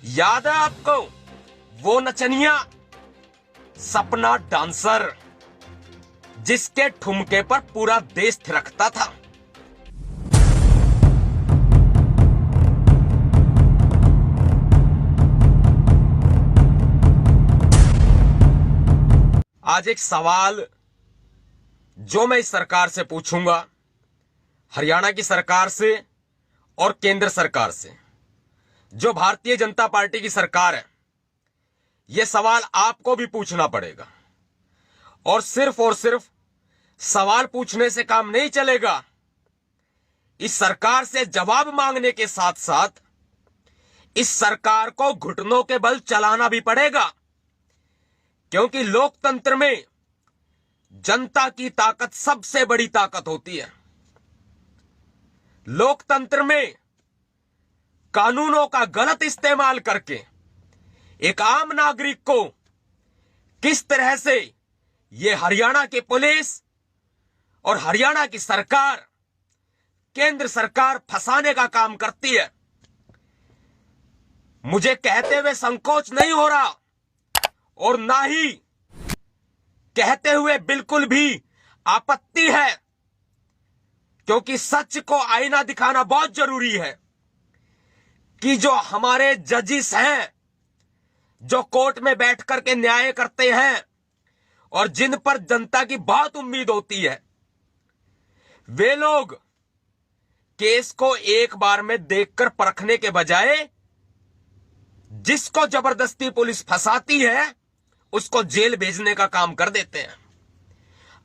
याद है आपको वो नचनिया सपना डांसर जिसके ठुमके पर पूरा देश थिरकता था। आज एक सवाल जो मैं इस सरकार से पूछूंगा, हरियाणा की सरकार से और केंद्र सरकार से, जो भारतीय जनता पार्टी की सरकार है, यह सवाल आपको भी पूछना पड़ेगा। और सिर्फ सवाल पूछने से काम नहीं चलेगा। इस सरकार से जवाब मांगने के साथ साथ इस सरकार को घुटनों के बल चलाना भी पड़ेगा, क्योंकि लोकतंत्र में जनता की ताकत सबसे बड़ी ताकत होती है। लोकतंत्र में कानूनों का गलत इस्तेमाल करके एक आम नागरिक को किस तरह से यह हरियाणा की पुलिस और हरियाणा की सरकार, केंद्र सरकार फंसाने का काम करती है, मुझे कहते हुए संकोच नहीं हो रहा और ना ही कहते हुए बिल्कुल भी आपत्ति है, क्योंकि सच को आईना दिखाना बहुत जरूरी है कि जो हमारे जजिस हैं, जो कोर्ट में बैठ करके न्याय करते हैं और जिन पर जनता की बहुत उम्मीद होती है, वे लोग केस को एक बार में देखकर परखने के बजाय जिसको जबरदस्ती पुलिस फंसाती है उसको जेल भेजने का काम कर देते हैं।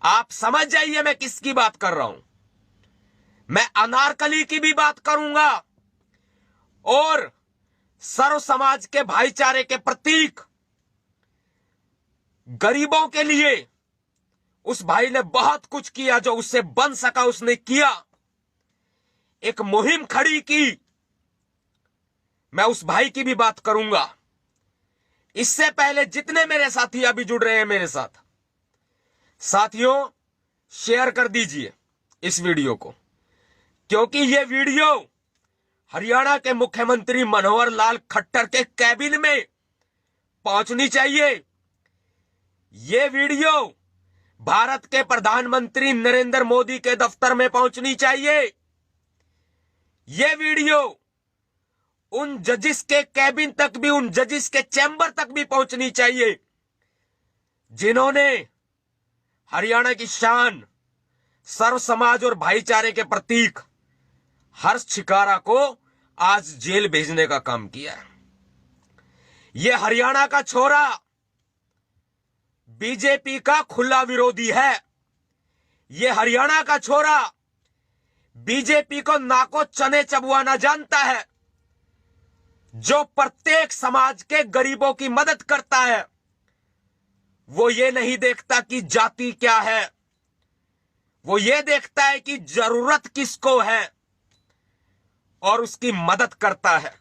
आप समझ जाइए मैं किसकी बात कर रहा हूं। मैं अनारकली की भी बात करूंगा और सर्व समाज के भाईचारे के प्रतीक गरीबों के लिए उस भाई ने बहुत कुछ किया, जो उससे बन सका उसने किया, एक मुहिम खड़ी की, मैं उस भाई की भी बात करूंगा। इससे पहले जितने मेरे साथी अभी जुड़ रहे हैं मेरे साथ, साथियों शेयर कर दीजिए इस वीडियो को, क्योंकि यह वीडियो हरियाणा के मुख्यमंत्री मनोहर लाल खट्टर के कैबिन में पहुंचनी चाहिए। यह वीडियो भारत के प्रधानमंत्री नरेंद्र मोदी के दफ्तर में पहुंचनी चाहिए। यह वीडियो उन जजिस के कैबिन तक भी, उन जजिस के चैम्बर तक भी पहुंचनी चाहिए जिन्होंने हरियाणा की शान, सर्व समाज और भाईचारे के प्रतीक हर्ष छिकारा को आज जेल भेजने का काम किया है। यह हरियाणा का छोरा बीजेपी का खुला विरोधी है। यह हरियाणा का छोरा बीजेपी को नाको चने चबवाना जानता है, जो प्रत्येक समाज के गरीबों की मदद करता है। वो ये नहीं देखता कि जाति क्या है, वो ये देखता है कि जरूरत किसको है और उसकी मदद करता है।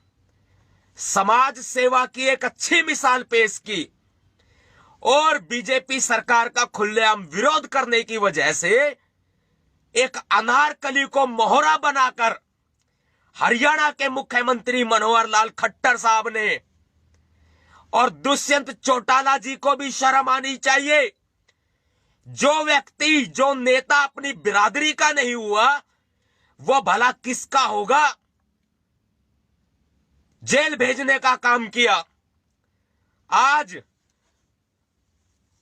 समाज सेवा की एक अच्छी मिसाल पेश की और बीजेपी सरकार का खुलेआम विरोध करने की वजह से एक अनारकली को मोहरा बनाकर हरियाणा के मुख्यमंत्री मनोहर लाल खट्टर साहब ने, और दुष्यंत चौटाला जी को भी शर्म आनी चाहिए, जो व्यक्ति, जो नेता अपनी बिरादरी का नहीं हुआ वो भला किसका होगा, जेल भेजने का काम किया। आज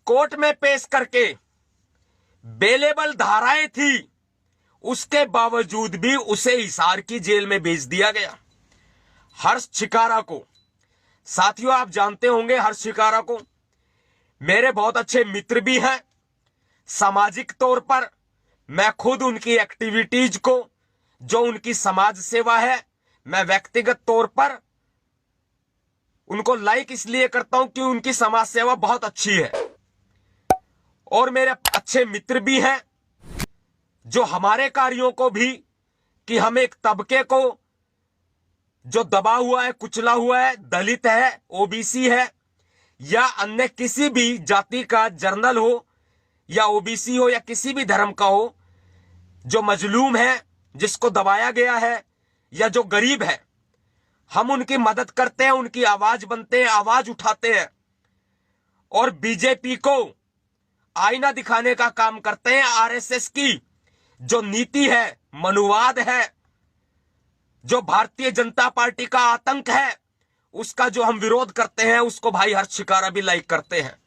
कोर्ट में पेश करके बेलेबल धाराएं थी, उसके बावजूद भी उसे हिसार की जेल में भेज दिया गया। हर्ष छिकारा को, साथियों आप जानते होंगे हर्ष छिकारा को, मेरे बहुत अच्छे मित्र भी हैं। सामाजिक तौर पर मैं खुद उनकी एक्टिविटीज को, जो उनकी समाज सेवा है, मैं व्यक्तिगत तौर पर उनको लाइक इसलिए करता हूं कि उनकी समाज सेवा बहुत अच्छी है। और मेरे अच्छे मित्र भी हैं जो हमारे कार्यों को भी, कि हम एक तबके को जो दबा हुआ है, कुचला हुआ है, दलित है, ओबीसी है या अन्य किसी भी जाति का, जर्नल हो या ओबीसी हो या किसी भी धर्म का हो, जो मजलूम है, जिसको दबाया गया है या जो गरीब है, हम उनकी मदद करते हैं, उनकी आवाज बनते हैं, आवाज उठाते हैं और बीजेपी को आईना दिखाने का काम करते हैं। आरएसएस की जो नीति है, मनुवाद है, जो भारतीय जनता पार्टी का आतंक है, उसका जो हम विरोध करते हैं, उसको भाई हर्ष शिकारा भी लाइक करते हैं।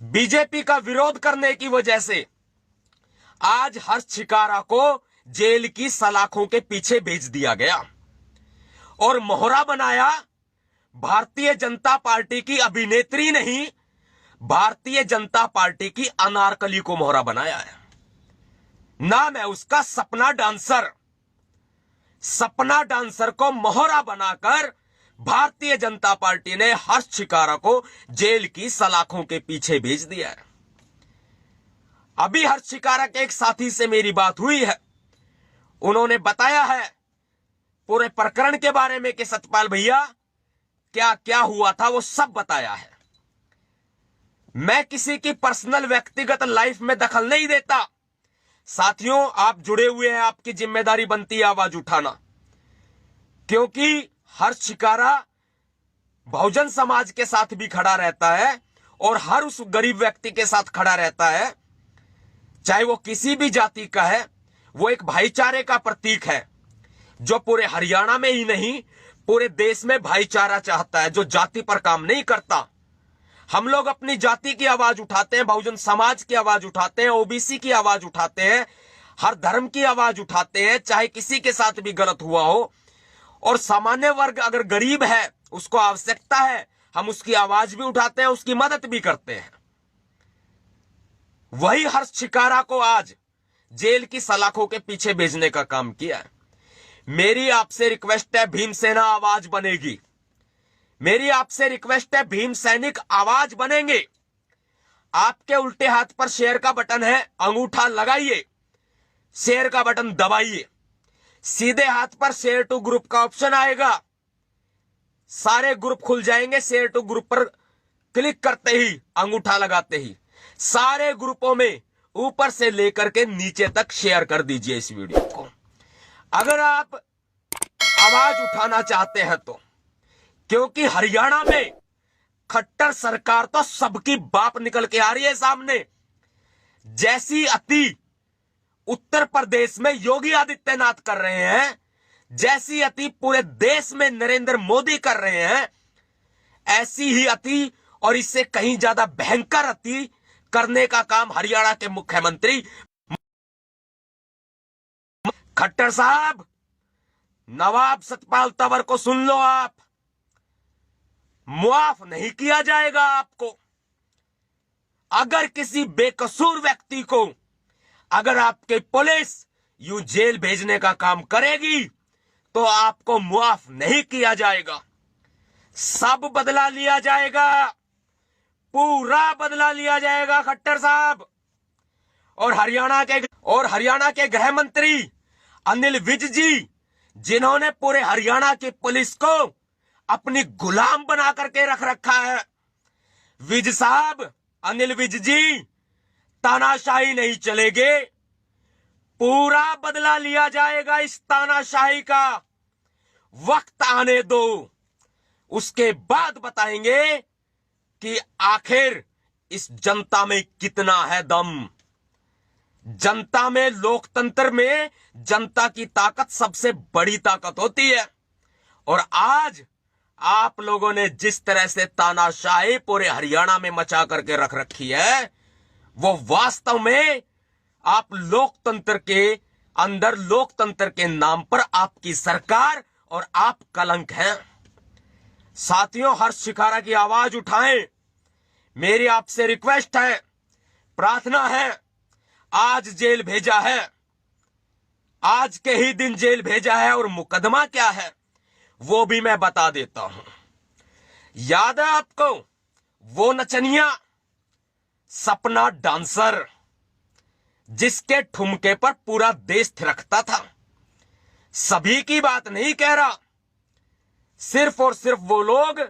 बीजेपी का विरोध करने की वजह से आज हर्ष शिकारा को जेल की सलाखों के पीछे भेज दिया गया और मोहरा बनाया। भारतीय जनता पार्टी की अभिनेत्री नहीं, भारतीय जनता पार्टी की अनारकली को मोहरा बनाया है। नाम है उसका सपना डांसर। सपना डांसर को मोहरा बनाकर भारतीय जनता पार्टी ने हर्ष शिकारा को जेल की सलाखों के पीछे भेज दिया है। अभी हर्ष शिकारा के एक साथी से मेरी बात हुई है, उन्होंने बताया है पूरे प्रकरण के बारे में कि सतपाल भैया क्या क्या हुआ था, वो सब बताया है। मैं किसी की पर्सनल व्यक्तिगत लाइफ में दखल नहीं देता। साथियों, आप जुड़े हुए हैं, आपकी जिम्मेदारी बनती है आवाज उठाना, क्योंकि हर्ष शिकारा बहुजन समाज के साथ भी खड़ा रहता है और हर उस गरीब व्यक्ति के साथ खड़ा रहता है, चाहे वो किसी भी जाति का है। वो एक भाईचारे का प्रतीक है जो पूरे हरियाणा में ही नहीं, पूरे देश में भाईचारा चाहता है, जो जाति पर काम नहीं करता। हम लोग अपनी जाति की आवाज उठाते हैं, बहुजन समाज की आवाज उठाते हैं, ओबीसी की आवाज उठाते हैं, हर धर्म की आवाज उठाते हैं, चाहे किसी के साथ भी गलत हुआ हो। और सामान्य वर्ग अगर गरीब है, उसको आवश्यकता है, हम उसकी आवाज भी उठाते हैं, उसकी मदद भी करते हैं। वही हर्ष शिकारा को आज जेल की सलाखों के पीछे भेजने का काम किया है। मेरी आपसे रिक्वेस्ट है, भीमसेना आवाज बनेगी। मेरी आपसे रिक्वेस्ट है, भीम सैनिक आवाज बनेंगे। आपके उल्टे हाथ पर शेयर का बटन है, अंगूठा लगाइए, शेयर का बटन दबाइए। सीधे हाथ पर शेयर टू ग्रुप का ऑप्शन आएगा, सारे ग्रुप खुल जाएंगे। शेयर टू ग्रुप पर क्लिक करते ही, अंगूठा लगाते ही सारे ग्रुपों में ऊपर से लेकर के नीचे तक शेयर कर दीजिए इस वीडियो को। अगर आप आवाज उठाना चाहते हैं तो, क्योंकि हरियाणा में खट्टर सरकार तो सबकी बाप निकल के आ रही है सामने। जैसी अति उत्तर प्रदेश में योगी आदित्यनाथ कर रहे हैं, जैसी अति पूरे देश में नरेंद्र मोदी कर रहे हैं, ऐसी ही अति और इससे कहीं ज्यादा भयंकर अति करने का काम हरियाणा के मुख्यमंत्री खट्टर साहब, नवाब सतपाल तंवर को सुन लो, आप मुआफ नहीं किया जाएगा आपको। अगर किसी बेकसूर व्यक्ति को अगर आपके पुलिस यूं जेल भेजने का काम करेगी तो आपको मुआफ नहीं किया जाएगा। सब बदला लिया जाएगा, पूरा बदला लिया जाएगा खट्टर साहब। और हरियाणा के गृह मंत्री अनिल विज जी, जिन्होंने पूरे हरियाणा की पुलिस को अपनी गुलाम बना करके रख रखा है। विज साहब, अनिल विज जी, तानाशाही नहीं चलेगी, पूरा बदला लिया जाएगा इस तानाशाही का। वक्त आने दो, उसके बाद बताएंगे कि आखिर इस जनता में कितना है दम। जनता में, लोकतंत्र में जनता की ताकत सबसे बड़ी ताकत होती है। और आज आप लोगों ने जिस तरह से तानाशाही पूरे हरियाणा में मचा करके रख रखी है, वो वास्तव में आप लोकतंत्र के अंदर, लोकतंत्र के नाम पर आपकी सरकार और आप कलंक हैं। साथियों, हर्ष शिकारा की आवाज उठाएं। मेरी आपसे रिक्वेस्ट है, प्रार्थना है। आज जेल भेजा है, आज के ही दिन जेल भेजा है, और मुकदमा क्या है वो भी मैं बता देता हूं। याद है आपको वो नचनिया सपना डांसर, जिसके ठुमके पर पूरा देश थिरकता था? सभी की बात नहीं कह रहा, सिर्फ और सिर्फ वो लोग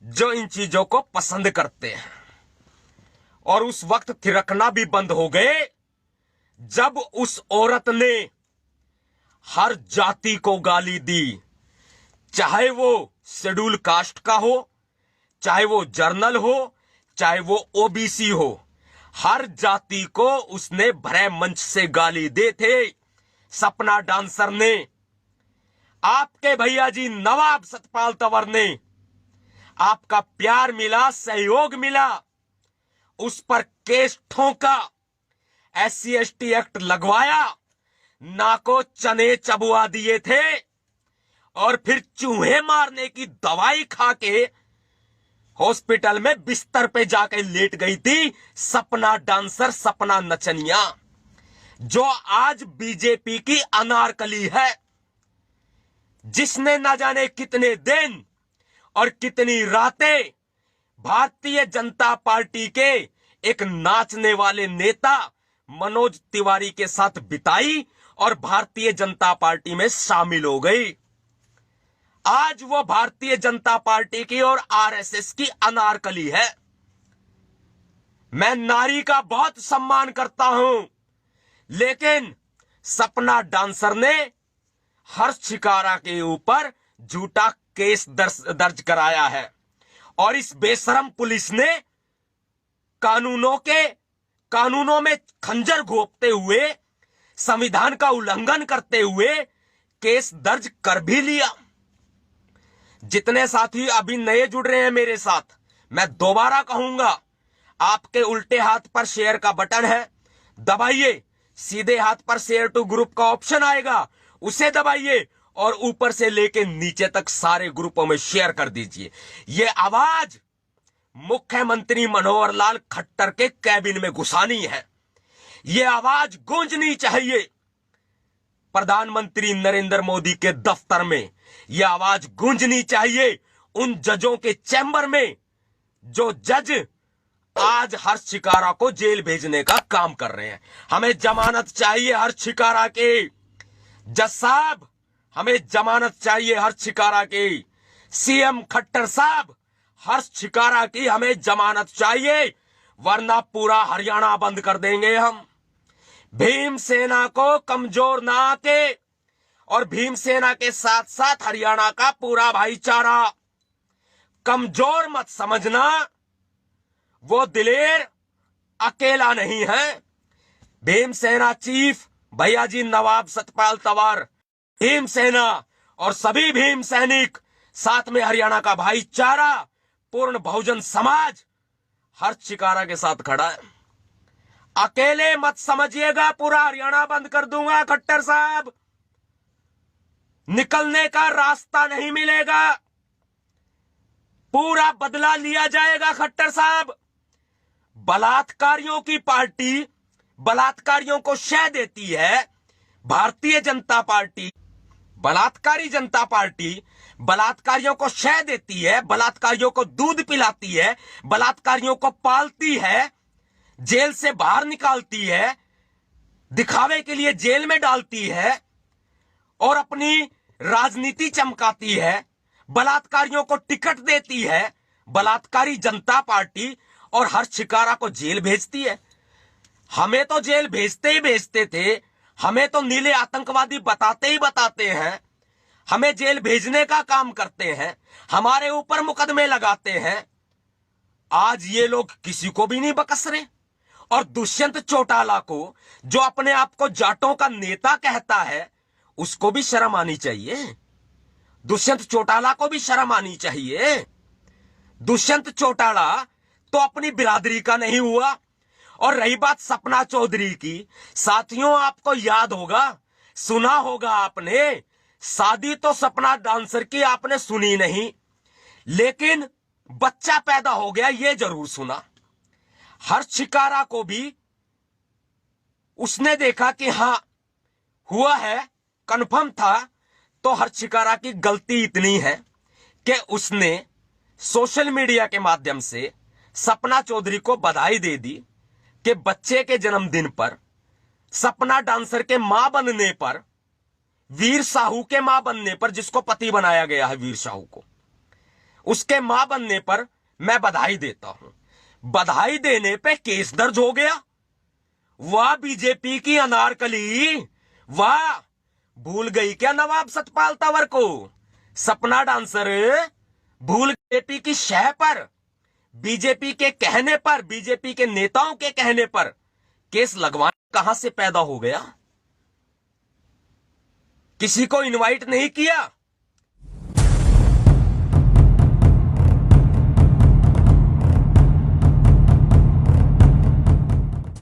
जो इन चीजों को पसंद करते हैं। और उस वक्त थिरकना भी बंद हो गए जब उस औरत ने हर जाति को गाली दी, चाहे वो शेड्यूल कास्ट का हो, चाहे वो जर्नल हो, चाहे वो ओबीसी हो। हर जाति को उसने भरे मंच से गाली दे थे सपना डांसर ने। आपके भैया जी नवाब सतपाल तंवर ने आपका प्यार मिला, सहयोग मिला, उस पर केस ठोंका, SC/ST एक्ट लगवाया, नाको चने चबुआ दिए थे और फिर चूहे मारने की दवाई खा के हॉस्पिटल में बिस्तर पे जाके लेट गई थी सपना डांसर, सपना नचनिया, जो आज बीजेपी की अनारकली है, जिसने न जाने कितने दिन और कितनी रातें भारतीय जनता पार्टी के एक नाचने वाले नेता मनोज तिवारी के साथ बिताई और भारतीय जनता पार्टी में शामिल हो गई। आज वो भारतीय जनता पार्टी की और RSS की अनारकली है। मैं नारी का बहुत सम्मान करता हूं, लेकिन सपना डांसर ने हर्ष शिकारा के ऊपर झूठा केस दर्ज कराया है और इस बेशरम पुलिस ने कानूनों में खंजर घोंपते हुए, संविधान का उल्लंघन करते हुए केस दर्ज कर भी लिया। जितने साथी अभी नए जुड़ रहे हैं मेरे साथ, मैं दोबारा कहूंगा, आपके उल्टे हाथ पर शेयर का बटन है, दबाइए। सीधे हाथ पर शेयर टू ग्रुप का ऑप्शन आएगा, उसे दबाइए और ऊपर से लेके नीचे तक सारे ग्रुपों में शेयर कर दीजिए। यह आवाज मुख्यमंत्री मनोहर लाल खट्टर के कैबिन में घुसानी है। यह आवाज गूंजनी चाहिए प्रधानमंत्री नरेंद्र मोदी के दफ्तर में। यह आवाज गूंजनी चाहिए उन जजों के चैम्बर में जो जज आज हर्ष शिकारा को जेल भेजने का काम कर रहे हैं। हमें जमानत चाहिए हर्ष शिकारा के। जज साहब, हमें जमानत चाहिए हर्ष शिकारा की। CM खट्टर साहब, हर्ष शिकारा की हमें जमानत चाहिए, वरना पूरा हरियाणा बंद कर देंगे हम। भीमसेना को कमजोर ना आके और भीमसेना के साथ साथ हरियाणा का पूरा भाईचारा कमजोर मत समझना। वो दिलेर अकेला नहीं है। भीमसेना चीफ भैया जी नवाब सतपाल तंवर, भीमसेना और सभी भीम सैनिक, साथ में हरियाणा का भाईचारा, पूर्ण बहुजन समाज हर्ष शिकारा के साथ खड़ा है। अकेले मत समझिएगा पूरा हरियाणा बंद कर दूंगा खट्टर साहब, निकलने का रास्ता नहीं मिलेगा, पूरा बदला लिया जाएगा खट्टर साहब। बलात्कारियों की पार्टी बलात्कारियों को शह देती है, भारतीय जनता पार्टी बलात्कारी जनता पार्टी बलात्कारियों को शह देती है, बलात्कारियों को दूध पिलाती है, बलात्कारियों को पालती है, जेल से बाहर निकालती है, दिखावे के लिए जेल में डालती है और अपनी राजनीति चमकाती है, बलात्कारियों को टिकट देती है बलात्कारी जनता पार्टी और हर्ष शिकारा को जेल भेजती है। हमें तो जेल भेजते ही भेजते थे, हमें तो नीले आतंकवादी बताते ही बताते हैं, हमें जेल भेजने का काम करते हैं, हमारे ऊपर मुकदमे लगाते हैं। आज ये लोग किसी को भी नहीं बकस रहे। और दुष्यंत चौटाला को, जो अपने आप को जाटों का नेता कहता है, उसको भी शर्म आनी चाहिए। दुष्यंत चौटाला को भी शर्म आनी चाहिए। दुष्यंत चौटाला तो अपनी बिरादरी का नहीं हुआ। और रही बात सपना चौधरी की, साथियों आपको याद होगा, सुना होगा आपने, शादी तो सपना डांसर की आपने सुनी नहीं, लेकिन बच्चा पैदा हो गया ये जरूर सुना। हर्ष शिकारा को भी उसने देखा कि हां हुआ है, कंफर्म था, तो हर्ष शिकारा की गलती इतनी है कि उसने सोशल मीडिया के माध्यम से सपना चौधरी को बधाई दे दी कि बच्चे के जन्मदिन पर, सपना डांसर के मां बनने पर, वीर साहू के मां बनने पर, जिसको पति बनाया गया है वीर साहू को, उसके मां बनने पर मैं बधाई देता हूं। बधाई देने पे केस दर्ज हो गया। वाह बीजेपी की अनारकली, वाह भूल गई क्या नवाब सतपाल तंवर को? सपना डांसर भूल बीजेपी की शह पर, बीजेपी के कहने पर, बीजेपी के नेताओं के कहने पर केस लगवाने कहां से पैदा हो गया? किसी को इनवाइट नहीं किया,